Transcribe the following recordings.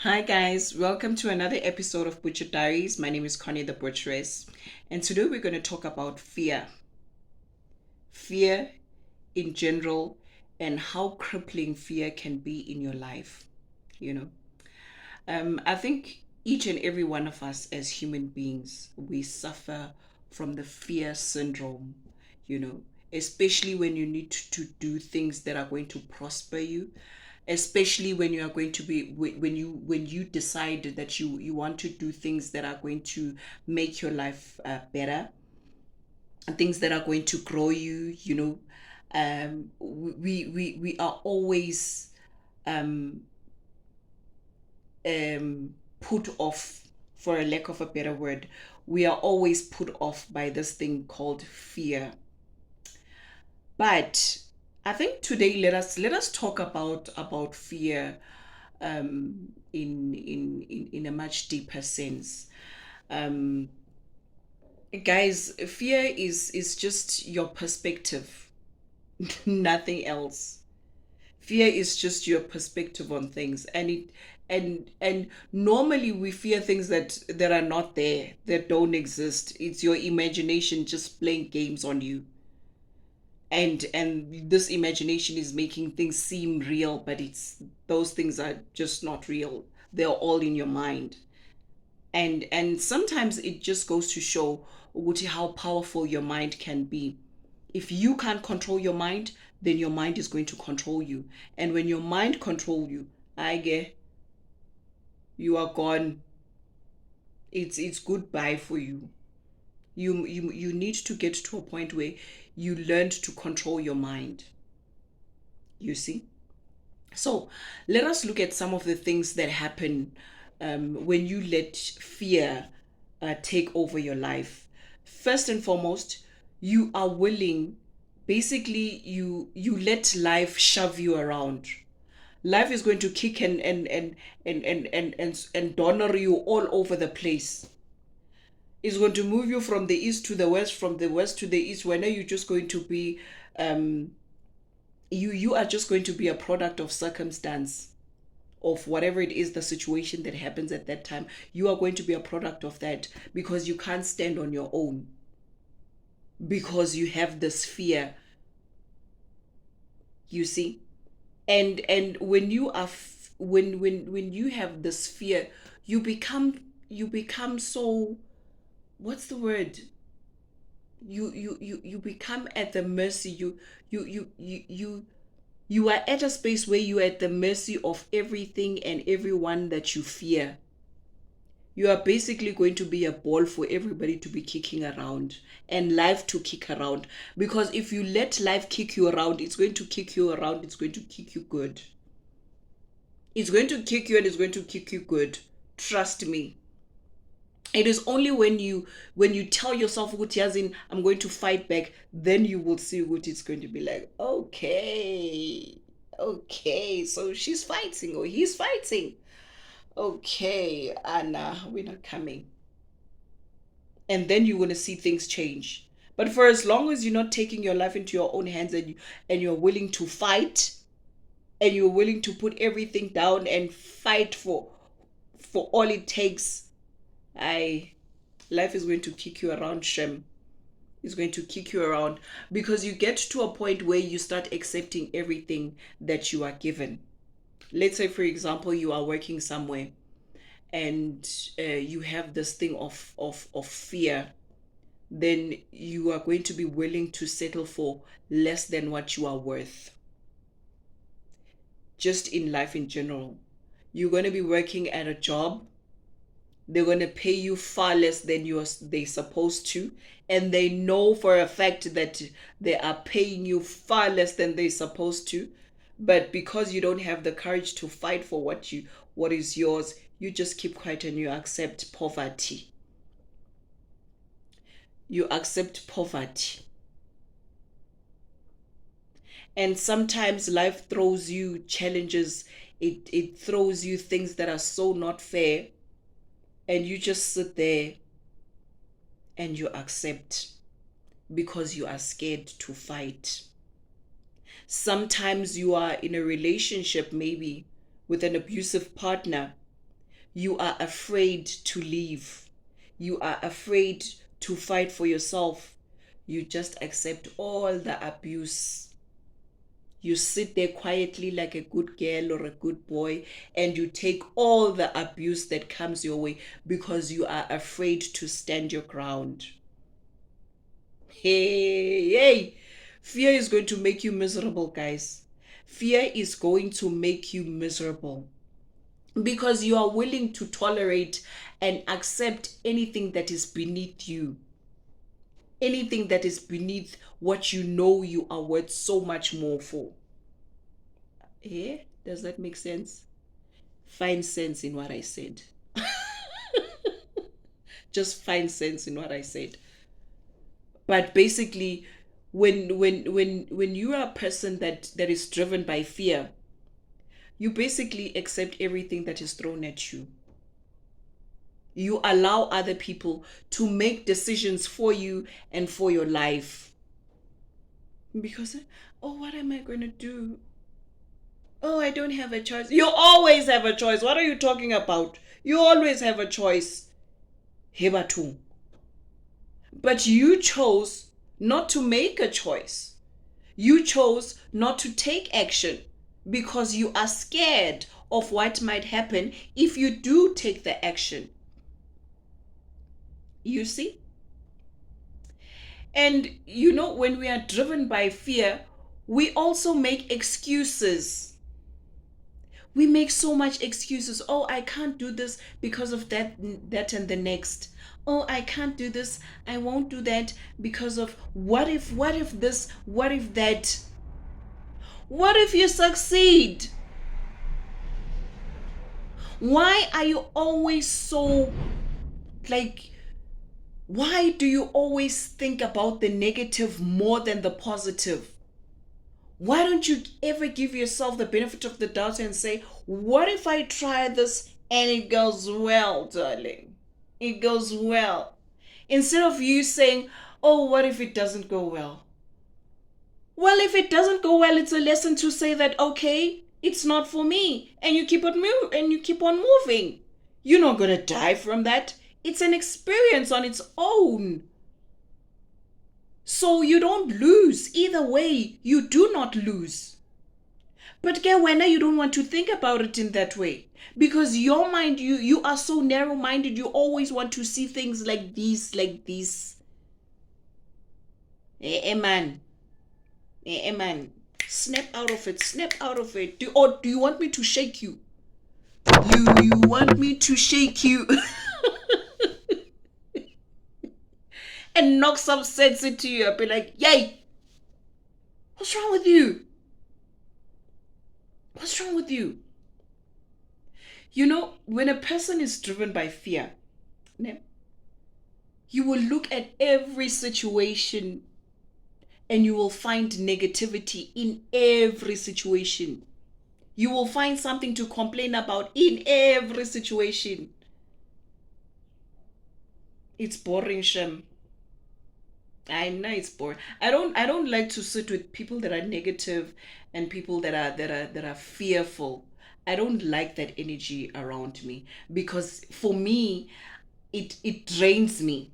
Hi guys, welcome to another episode of Butcher Diaries. My name is Connie the Butcheress, and today we're going to talk about fear. Fear in general and how crippling fear can be in your life. You know, I think each and every one of us as human beings, we suffer from the fear syndrome, you know, especially when you need to do things that are going to prosper you, especially when you are going to be when you decide that you want to do things that are going to make your life better, things that are going to grow you, we are always um put off, for a lack of a better word, we are always put off by this thing called fear. But I think today let us talk about fear in a much deeper sense. Um, Guys, fear is just your perspective, nothing else. Fear is just your perspective on things, and normally we fear things that are not there, that don't exist. It's your imagination just playing games on you, and this imagination is making things seem real, but it's those things are just not real. They're all in your mind. And sometimes it just goes to show how powerful your mind can be. If you can't control your mind, then your mind is going to control you. And when your mind control you, I get you are gone. It's goodbye for you. You need to get to a point where you learned to control your mind. You see? So let us look at some of the things that happen when you let fear take over your life. First and foremost, you are willing, basically, you let life shove you around. Life is going to kick and donor you all over the place. It's going to move you from the east to the west, from the west to the east. When are you just going to be um you are just going to be a product of circumstance, of whatever it is, the situation that happens at that time. You are going to be a product of that because you can't stand on your own, because you have this fear, you see. And when you are when you have this fear, you become so, what's the word, you become at the mercy, you you you you you are at a space where you are at the mercy of everything and everyone that you fear. You are basically going to be a ball for everybody to be kicking around and life to kick around. Because if you let life kick you around, it's going to kick you around, it's going to kick you good. It's going to kick you and it's going to kick you good. Trust me. It is only when you tell yourself, I'm going to fight back, then you will see what it's going to be like. Okay. Okay, so she's fighting or he's fighting. Okay, Anna, we're not coming. And then you're going to see things change. But for as long as you're not taking your life into your own hands, and you're willing to fight, and you're willing to put everything down and fight for all it takes, I life is going to kick you around, Shem. It's going to kick you around because you get to a point where you start accepting everything that you are given. Let's say, for example, you are working somewhere and you have this thing of fear, then you are going to be willing to settle for less than what you are worth. Just in life in general, you're going to be working at a job, they're going to pay you far less than they supposed to, and they know for a fact that they are paying you far less than they supposed to, but because you don't have the courage to fight for what is yours, you just keep quiet and you accept poverty. You accept poverty. And sometimes life throws you challenges, it throws you things that are so not fair, and you just sit there and you accept because you are scared to fight. Sometimes you are in a relationship, maybe with an abusive partner, You are afraid to leave. You are afraid to fight for yourself. You just accept all the abuse. You sit there quietly like a good girl or a good boy, and you take all the abuse that comes your way because you are afraid to stand your ground. Hey, fear is going to make you miserable, guys. Fear is going to make you miserable because you are willing to tolerate and accept anything that is beneath you, anything that is beneath what you know you are worth so much more for. Yeah, does that make sense? Find sense in what I said. Just find sense in what I said. But basically, when you are a person that is driven by fear, you basically accept everything that is thrown at you. You allow other people to make decisions for you and for your life. Because, oh, what am I going to do? Oh, I don't have a choice. You always have a choice. What are you talking about? You always have a choice. Hebatu. But you chose not to make a choice. You chose not to take action because you are scared of what might happen if you do take the action. You see? And you know, when we are driven by fear, we also make excuses. We make so much excuses. Oh, I can't do this because of that, and the next. Oh, I can't do this. I won't do that because of what if this, what if that. What if you succeed? Why are you always so, like, why do you always think about the negative more than the positive? Why don't you ever give yourself the benefit of the doubt and say, what if I try this and it goes well, darling? It goes well. Instead of you saying, oh, what if it doesn't go well? Well, if it doesn't go well, it's a lesson to say that, okay, it's not for me. And you keep on moving. You're not going to die from that. It's an experience on its own. So you don't lose. Either way, you do not lose. But when you don't want to think about it in that way. Because your mind, you are so narrow-minded, you always want to see things like this, like this. Man. Man. Snap out of it. Snap out of it. Do you want me to shake you? You want me to shake you? And knock some sense into you. I'll be like, yay! What's wrong with you? What's wrong with you? You know, when a person is driven by fear, you will look at every situation and you will find negativity in every situation. You will find something to complain about in every situation. It's boring, Shem. I know it's boring. I don't like to sit with people that are negative and people that are fearful. I don't like that energy around me because for me it drains me.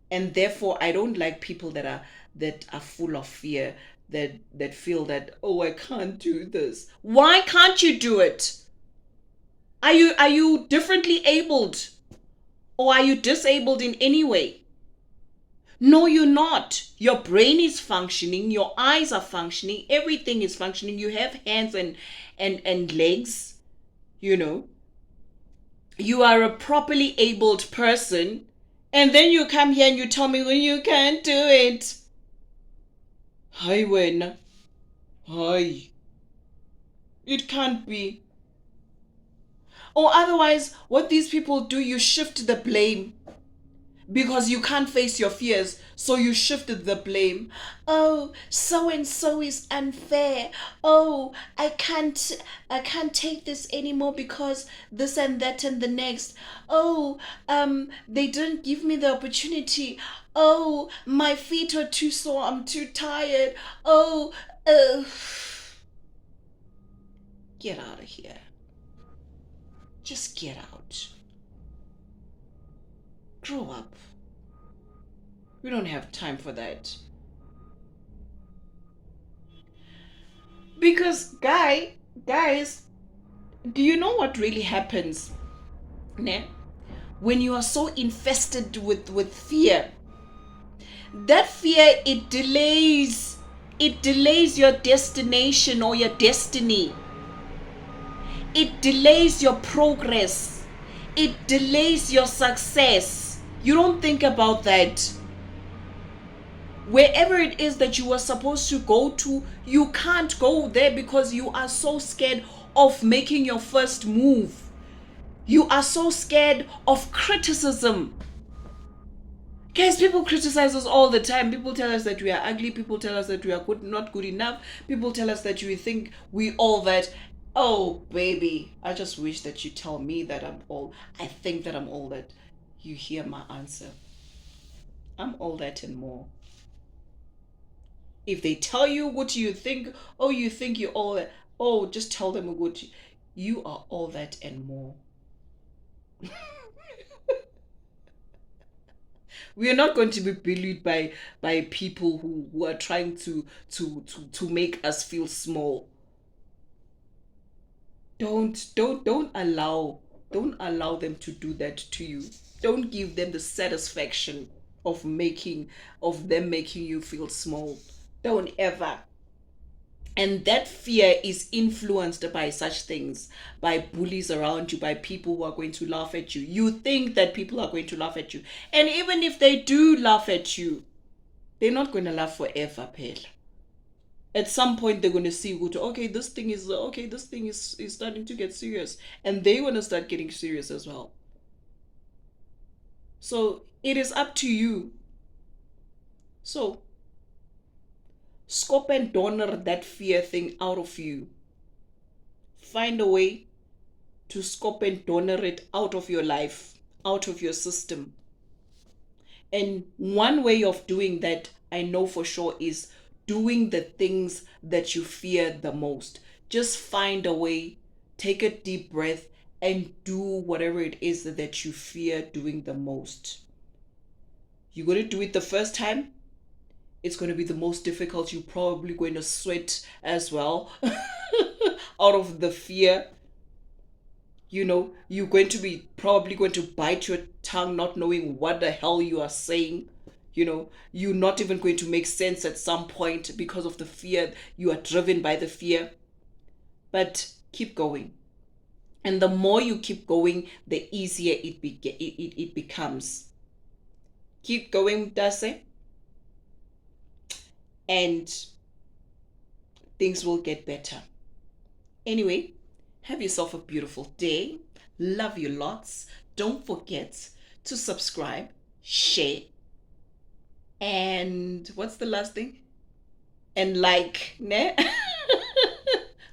And therefore I don't like people that are full of fear, that feel that, oh, I can't do this. Why can't you do it? Are you differently abled? Or are you disabled in any way? No, you're not. Your brain is functioning, your eyes are functioning, everything is functioning. You have hands and legs, you know. You are a properly abled person, and then you come here and you tell me when you can't do it. Hi, when? Hi. It can't be. Or otherwise, what these people do, you shift the blame. Because you can't face your fears, so you shifted the blame. Oh, so and so is unfair. Oh, I can't take this anymore because this and that and the next. Oh, they didn't give me the opportunity. Oh, my feet are too sore, I'm too tired. Oh, get out of here. Just get out. Grow up. We don't have time for that. Because guys, do you know what really happens? Ne? When you are so infested with fear, that fear, it delays your destination or your destiny. It delays your progress. It delays your success. You don't think about that. Wherever it is that you were supposed to go to, you can't go there because you are so scared of making your first move. You are so scared of criticism. Guys, people criticize us all the time. People tell us that we are ugly. People tell us that we are not good enough. People tell us that we think we all that. Oh, baby, I just wish that you tell me that I think that I'm all that. You hear my answer. I'm all that and more. If they tell you what you think, oh, you think you're all that, oh, just tell them what you are all that and more. We are not going to be bullied by people who are trying to make us feel small. Don't allow them to do that to you. Don't give them the satisfaction of them making you feel small. Don't ever. And that fear is influenced by such things, by bullies around you, by people who are going to laugh at you. You think that people are going to laugh at you. And even if they do laugh at you, they're not going to laugh forever, Pela. At some point, they're going to see, okay, this thing is starting to get serious. And they want to start getting serious as well. So it is up to you. So scope and donor that fear thing out of you. Find a way to scope and donor it out of your life, out of your system. And one way of doing that, I know for sure, is doing the things that you fear the most. Just find a way, take a deep breath, and do whatever it is that you fear doing the most. You're going to do it the first time. It's going to be the most difficult. You're probably going to sweat as well out of the fear. You're going to be probably going to bite your tongue, not knowing what the hell you are saying. You're not even going to make sense at some point because of the fear. You are driven by the fear. But keep going. And the more you keep going, the easier it becomes. Keep going, Dase. And things will get better. Anyway, have yourself a beautiful day. Love you lots. Don't forget to subscribe, share, and what's the last thing? And like, ne? I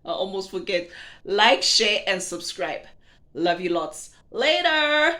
almost forget. Like, share, and subscribe. Love you lots. Later.